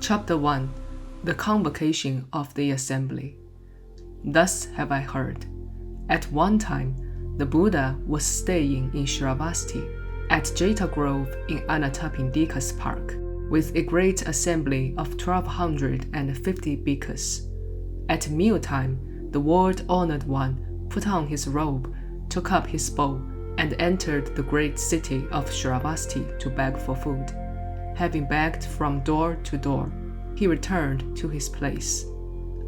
Chapter 1. The Convocation of the Assembly. Thus have I heard. At one time, the Buddha was staying in Shravasti, at Jeta Grove in Anathapindika's park, with a great assembly of 1,250 bhikkhus. At mealtime, the world-honored one put on his robe, took up his bow, and entered the great city of Shravasti to beg for food. Having begged from door to door, he returned to his place.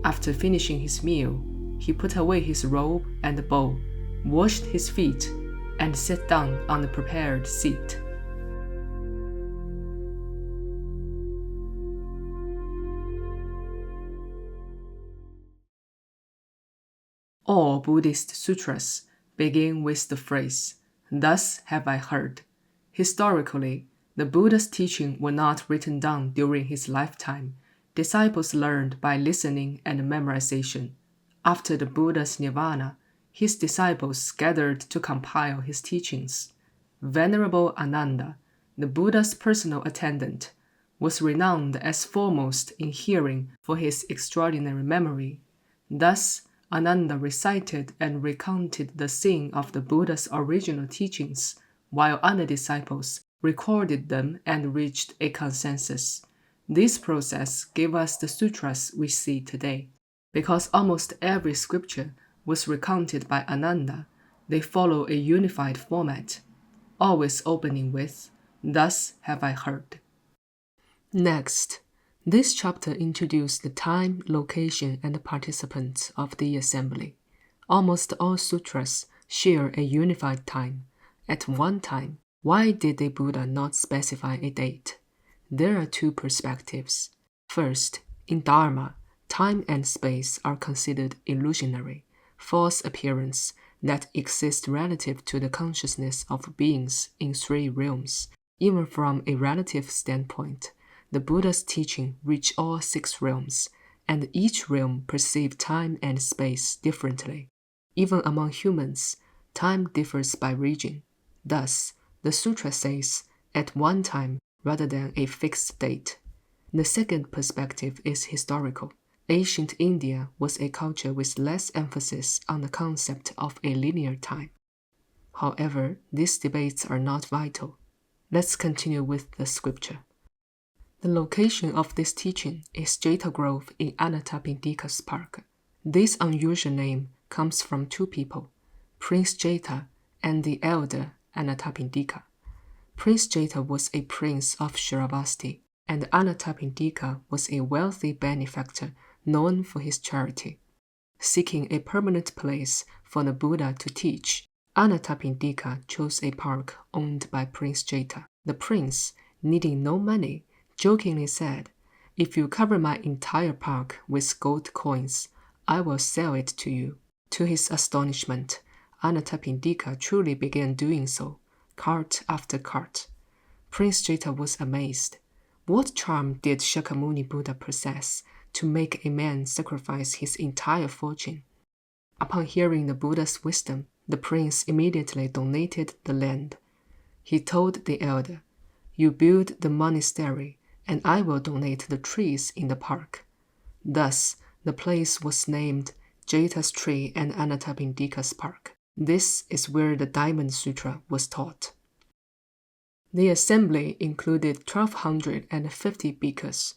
After finishing his meal, he put away his robe and bow, washed his feet, and sat down on the prepared seat. All Buddhist sutras begin with the phrase, "Thus have I heard." Historically, the Buddha's teaching were not written down during his lifetime. Disciples learned by listening and memorization. After the Buddha's nirvana, his disciples gathered to compile his teachings. Venerable Ananda, the Buddha's personal attendant, was renowned as foremost in hearing for his extraordinary memory. Thus, Ananda recited and recounted the scene of the Buddha's original teachings, while other disciples recorded them and reached a consensus. This process gave us the sutras we see today. Because almost every scripture was recounted by Ananda, they follow a unified format, always opening with, "Thus have I heard." Next, this chapter introduced the time, location, and participants of the assembly. Almost all sutras share a unified time. At one time, why did the Buddha not specify a date? There are two perspectives. First, in Dharma, time and space are considered illusionary, false appearance that exist relative to the consciousness of beings in three realms. Even from a relative standpoint, the Buddha's teaching reached all six realms, and each realm perceived time and space differently. Even among humans, time differs by region. Thus, the sutra says, at one time rather than a fixed date. The second perspective is historical. Ancient India was a culture with less emphasis on the concept of a linear time. However, these debates are not vital. Let's continue with the scripture. The location of this teaching is Jeta Grove in Anathapindika's park. This unusual name comes from two people, Prince Jeta and the elder Anathapindika. Prince Jeta was a prince of Shravasti, and Anathapindika was a wealthy benefactor known for his charity. Seeking a permanent place for the Buddha to teach, Anathapindika chose a park owned by Prince Jeta. The prince, needing no money, jokingly said, "If you cover my entire park with gold coins, I will sell it to you." To his astonishment, Anathapindika truly began doing so, cart after cart. Prince Jeta was amazed. What charm did Shakyamuni Buddha possess to make a man sacrifice his entire fortune? Upon hearing the Buddha's wisdom, the prince immediately donated the land. He told the elder, "You build the monastery, and I will donate the trees in the park." Thus, the place was named Jeta's Tree and Anathapindika's Park. This is where the Diamond Sutra was taught. The assembly included 1,250 bhikkhus.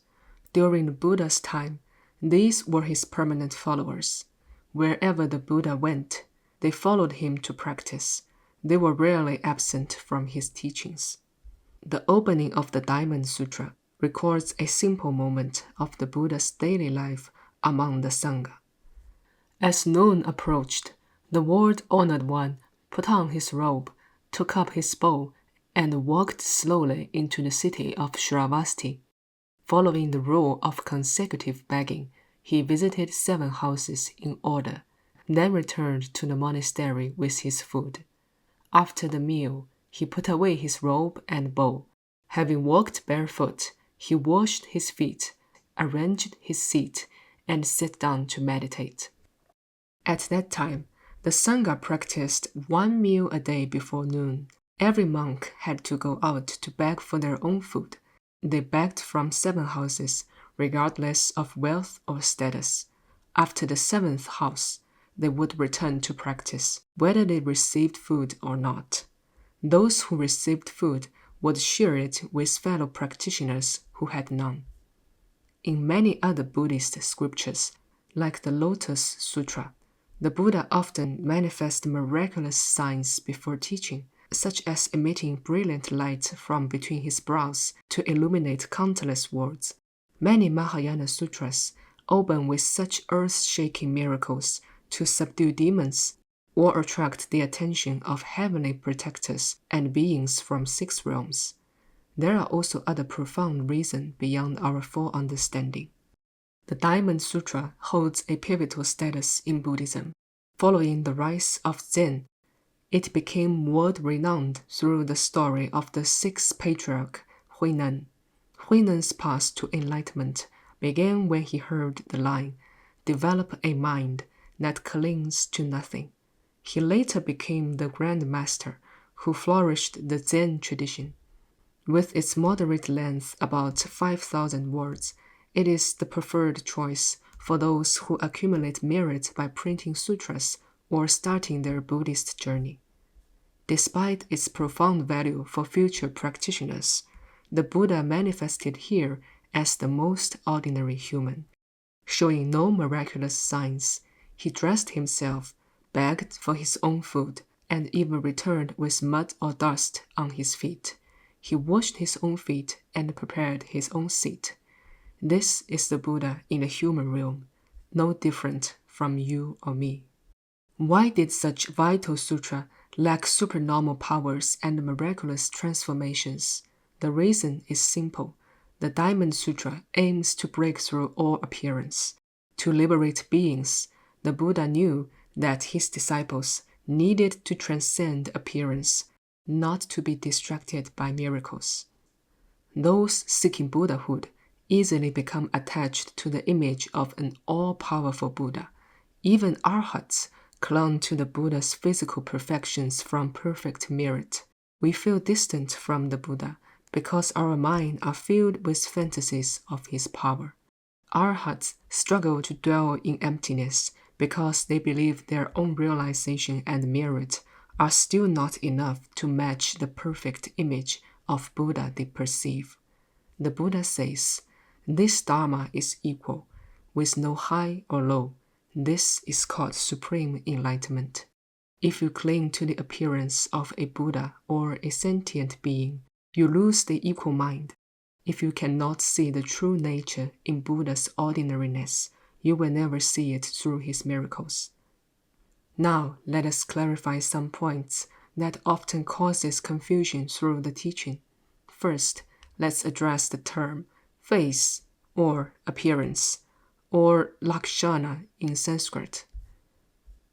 During the Buddha's time, these were his permanent followers. Wherever the Buddha went, they followed him to practice. They were rarely absent from his teachings. The opening of the Diamond Sutra records a simple moment of the Buddha's daily life among the Sangha. As noon approached, the world-honored one put on his robe, took up his bow, and walked slowly into the city of Shravasti. Following the rule of consecutive begging, he visited 7 houses in order, then returned to the monastery with his food. After the meal, he put away his robe and bow. Having walked barefoot, he washed his feet, arranged his seat, and sat down to meditate. At that time, the Sangha practiced 1 meal a day before noon. Every monk had to go out to beg for their own food. They begged from 7 houses, regardless of wealth or status. After the 7th house, they would return to practice, whether they received food or not. Those who received food would share it with fellow practitioners who had none. In many other Buddhist scriptures, like the Lotus Sutra, the Buddha often manifests miraculous signs before teaching, such as emitting brilliant light from between his brows to illuminate countless worlds. Many Mahayana sutras open with such earth-shaking miracles to subdue demons or attract the attention of heavenly protectors and beings from 6 realms. There are also other profound reasons beyond our full understanding. The Diamond Sutra holds a pivotal status in Buddhism. Following the rise of Zen, it became world-renowned through the story of the 6th patriarch, Huineng. Huineng's path to enlightenment began when he heard the line, "Develop a mind that clings to nothing." He later became the Grand Master who flourished the Zen tradition. With its moderate length, about 5,000 words, it is the preferred choice for those who accumulate merit by printing sutras or starting their Buddhist journey. Despite its profound value for future practitioners, the Buddha manifested here as the most ordinary human. Showing no miraculous signs, he dressed himself, begged for his own food, and even returned with mud or dust on his feet. He washed his own feet and prepared his own seat. This is the Buddha in the human realm, no different from you or me. Why did such vital sutra lack supernormal powers and miraculous transformations? The reason is simple. The Diamond Sutra aims to break through all appearance. To liberate beings, the Buddha knew that his disciples needed to transcend appearance, not to be distracted by miracles. Those seeking Buddhahood easily become attached to the image of an all-powerful Buddha. Even arhats clung to the Buddha's physical perfections from perfect merit. We feel distant from the Buddha because our minds are filled with fantasies of his power. Arhats struggle to dwell in emptiness because they believe their own realization and merit are still not enough to match the perfect image of Buddha they perceive. The Buddha says, "This Dharma is equal, with no high or low. This is called supreme enlightenment." If you cling to the appearance of a Buddha or a sentient being, you lose the equal mind. If you cannot see the true nature in Buddha's ordinariness, you will never see it through his miracles. Now, let us clarify some points that often causes confusion through the teaching. First, let's address the term face or appearance, or lakshana in Sanskrit.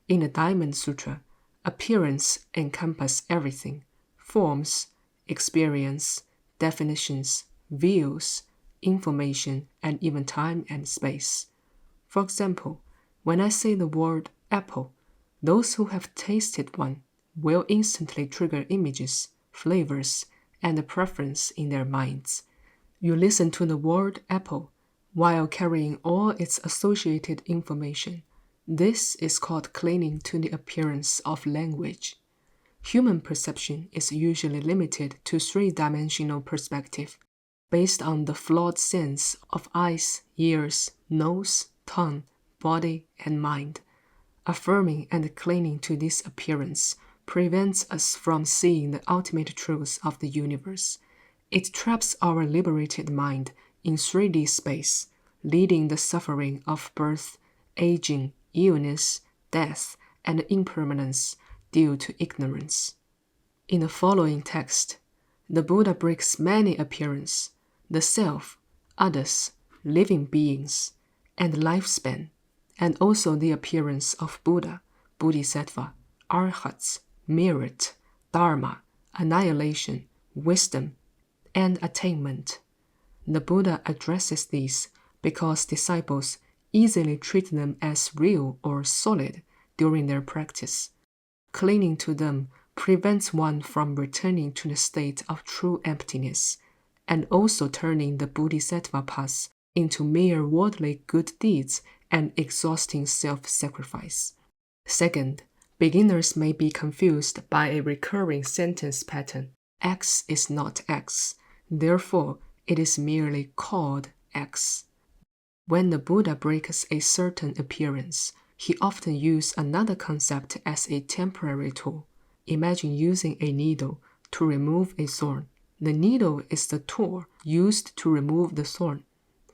In the Diamond Sutra, appearance encompasses everything: forms, experience, definitions, views, information, and even time and space. For example, when I say the word apple, those who have tasted one will instantly trigger images, flavors, and a preference in their minds. You listen to the word apple while carrying all its associated information. This is called clinging to the appearance of language. Human perception is usually limited to 3-dimensional perspective, based on the flawed sense of eyes, ears, nose, tongue, body, and mind. Affirming and clinging to this appearance prevents us from seeing the ultimate truth of the universe. It traps our liberated mind in 3D space, leading the suffering of birth, aging, illness, death, and impermanence due to ignorance. In the following text, the Buddha breaks many appearances: the self, others, living beings, and lifespan, and also the appearance of Buddha, Bodhisattva, arhats, merit, dharma, annihilation, wisdom, and attainment. The Buddha addresses these because disciples easily treat them as real or solid during their practice. Clinging to them prevents one from returning to the state of true emptiness, and also turning the Bodhisattva path into mere worldly good deeds and exhausting self-sacrifice. Second, beginners may be confused by a recurring sentence pattern. X is not X, therefore it is merely called X. When the Buddha breaks a certain appearance, he often uses another concept as a temporary tool. Imagine using a needle to remove a thorn. The needle is the tool used to remove the thorn.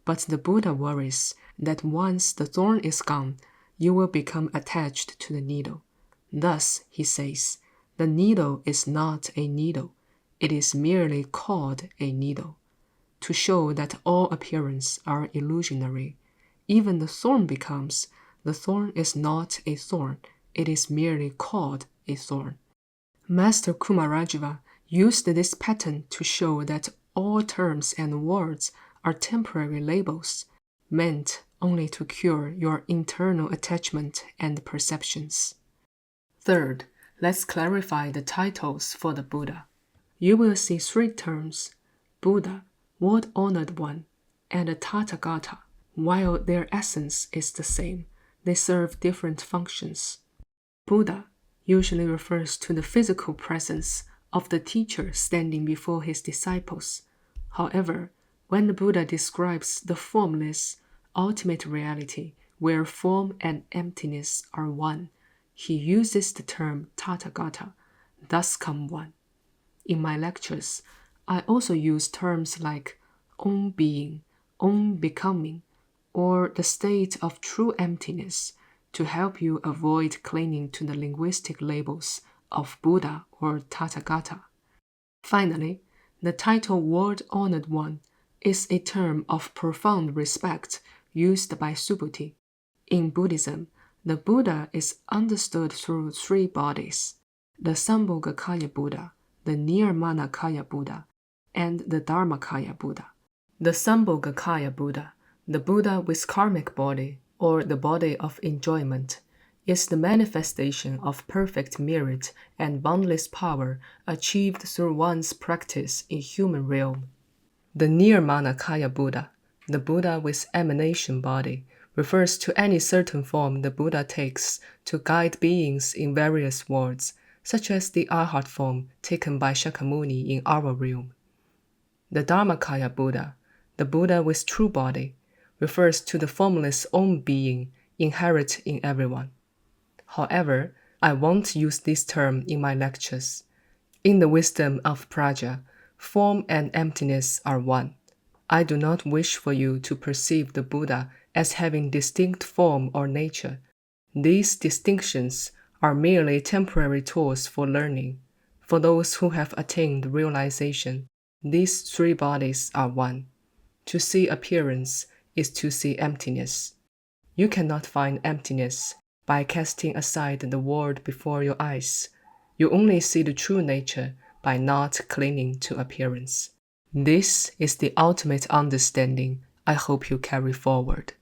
But the Buddha worries that once the thorn is gone, you will become attached to the needle. Thus, he says, the needle is not a needle. It is merely called a needle. To show that all appearances are illusionary, even the thorn is not a thorn, it is merely called a thorn. Master Kumarajava used this pattern to show that all terms and words are temporary labels, meant only to cure your internal attachment and perceptions. Third, let's clarify the titles for the Buddha. You will see 3 terms, Buddha, Word-Honored One, and Tathagata. While their essence is the same, they serve different functions. Buddha usually refers to the physical presence of the teacher standing before his disciples. However, when the Buddha describes the formless, ultimate reality where form and emptiness are one, he uses the term Tathagata, thus come one. In my lectures, I also use terms like own being, own becoming, or the state of true emptiness to help you avoid clinging to the linguistic labels of Buddha or Tathagata. Finally, the title Word-Honored One is a term of profound respect used by Subhuti. In Buddhism, the Buddha is understood through 3 bodies, the Sambhogakaya Buddha, the Nirmanakaya Buddha, and the Dharmakaya Buddha. The Sambhogakaya Buddha, the Buddha with karmic body, or the body of enjoyment, is the manifestation of perfect merit and boundless power achieved through one's practice in human realm. The Nirmanakaya Buddha, the Buddha with emanation body, refers to any certain form the Buddha takes to guide beings in various worlds, such as the Arhat form taken by Shakyamuni in our realm. The Dharmakaya Buddha, the Buddha with true body, refers to the formless own being inherent in everyone. However, I won't use this term in my lectures. In the wisdom of Praja, form and emptiness are one. I do not wish for you to perceive the Buddha as having distinct form or nature. These distinctions are merely temporary tools for learning. For those who have attained realization, these 3 bodies are one. To see appearance is to see emptiness. You cannot find emptiness by casting aside the world before your eyes. You only see the true nature by not clinging to appearance. This is the ultimate understanding I hope you carry forward.